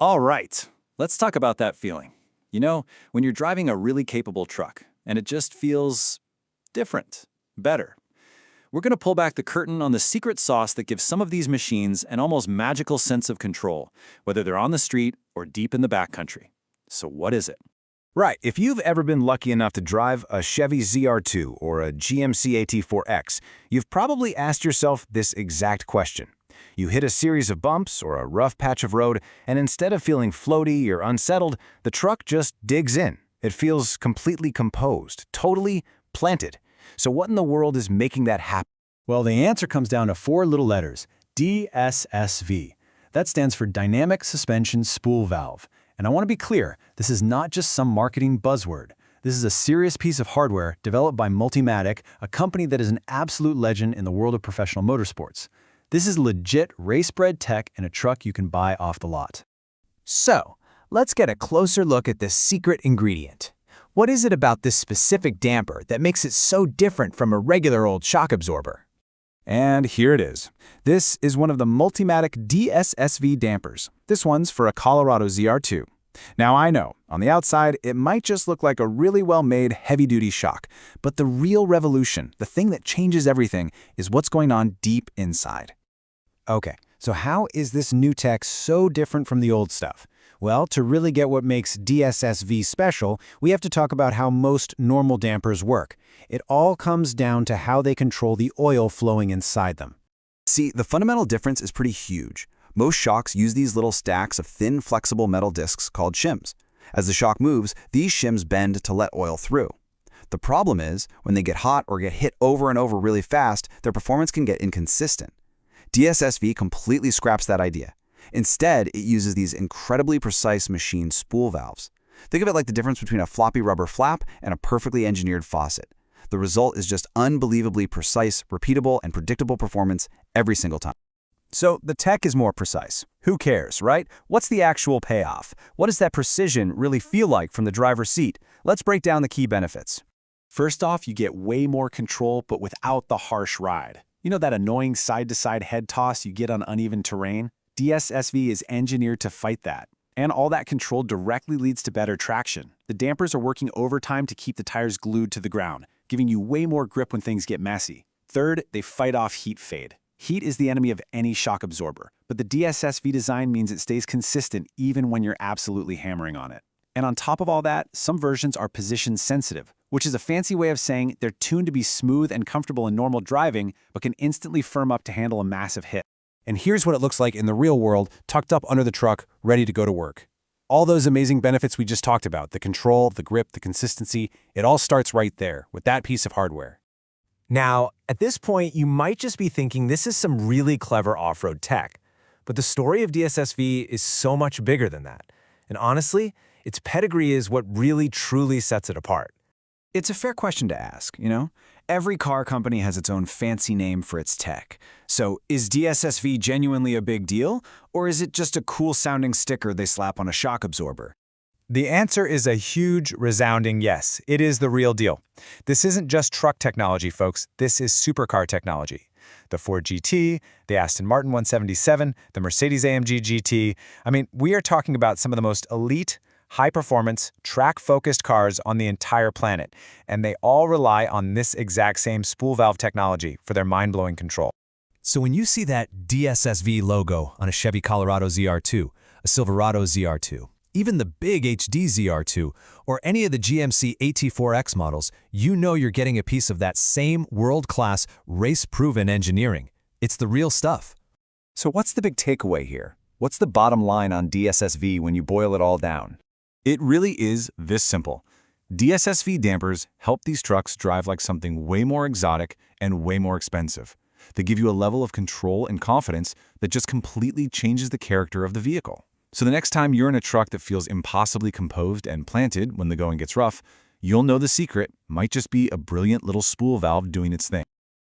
All right, let's talk about that feeling. You know, when you're driving a really capable truck and it just feels different, better. We're going to pull back the curtain on the secret sauce that gives some of these machines an almost magical sense of control, whether they're on the street or deep in the backcountry. So what is it? Right, if you've ever been lucky enough to drive a Chevy ZR2 or a GMC AT4X, you've probably asked yourself this exact question. You hit a series of bumps or a rough patch of road, and instead of feeling floaty or unsettled, the truck just digs in. It feels completely composed, totally planted. So what in the world is making that happen? Well, the answer comes down to four little letters, DSSV. That stands for Dynamic Suspension Spool Valve. And I want to be clear, this is not just some marketing buzzword. This is a serious piece of hardware developed by Multimatic, a company that is an absolute legend in the world of professional motorsports. This is legit race-bred tech in a truck you can buy off the lot. So, let's get a closer look at this secret ingredient. What is it about this specific damper that makes it so different from a regular old shock absorber? And here it is. This is one of the Multimatic DSSV dampers. This one's for a Colorado ZR2. Now I know, on the outside, it might just look like a really well-made heavy-duty shock, but the real revolution, the thing that changes everything, is what's going on deep inside. Okay, so how is this new tech so different from the old stuff? Well, to really get what makes DSSV special, we have to talk about how most normal dampers work. It all comes down to how they control the oil flowing inside them. See, the fundamental difference is pretty huge. Most shocks use these little stacks of thin, flexible metal discs called shims. As the shock moves, these shims bend to let oil through. The problem is, when they get hot or get hit over and over really fast, their performance can get inconsistent. DSSV completely scraps that idea. Instead, it uses these incredibly precise machine spool valves. Think of it like the difference between a floppy rubber flap and a perfectly engineered faucet. The result is just unbelievably precise, repeatable, and predictable performance every single time. So the tech is more precise. Who cares, right? What's the actual payoff? What does that precision really feel like from the driver's seat? Let's break down the key benefits. First off, you get way more control, but without the harsh ride. You know that annoying side-to-side head toss you get on uneven terrain? DSSV is engineered to fight that. And all that control directly leads to better traction. The dampers are working overtime to keep the tires glued to the ground, giving you way more grip when things get messy. Third, they fight off heat fade. Heat is the enemy of any shock absorber, but the DSSV design means it stays consistent even when you're absolutely hammering on it. And on top of all that, some versions are position sensitive, which is a fancy way of saying they're tuned to be smooth and comfortable in normal driving, but can instantly firm up to handle a massive hit. And here's what it looks like in the real world, tucked up under the truck, ready to go to work. All those amazing benefits we just talked about, the control, the grip, the consistency, it all starts right there with that piece of hardware. Now, at this point, you might just be thinking this is some really clever off-road tech. But the story of DSSV is so much bigger than that. And honestly, its pedigree is what really truly sets it apart. It's a fair question to ask, you know? Every car company has its own fancy name for its tech. So is DSSV genuinely a big deal, or is it just a cool-sounding sticker they slap on a shock absorber? The answer is a huge, resounding yes. It is the real deal. This isn't just truck technology, folks. This is supercar technology. The Ford GT, the Aston Martin 177, the Mercedes-AMG GT. I mean, we are talking about some of the most elite, high-performance, track-focused cars on the entire planet, and they all rely on this exact same spool valve technology for their mind-blowing control. So when you see that DSSV logo on a Chevy Colorado ZR2, a Silverado ZR2, even the big HD ZR2, or any of the GMC AT4X models, you know you're getting a piece of that same world-class, race-proven engineering. It's the real stuff. So what's the big takeaway here? What's the bottom line on DSSV when you boil it all down? It really is this simple. DSSV dampers help these trucks drive like something way more exotic and way more expensive. They give you a level of control and confidence that just completely changes the character of the vehicle. So the next time you're in a truck that feels impossibly composed and planted when the going gets rough, you'll know the secret might just be a brilliant little spool valve doing its thing.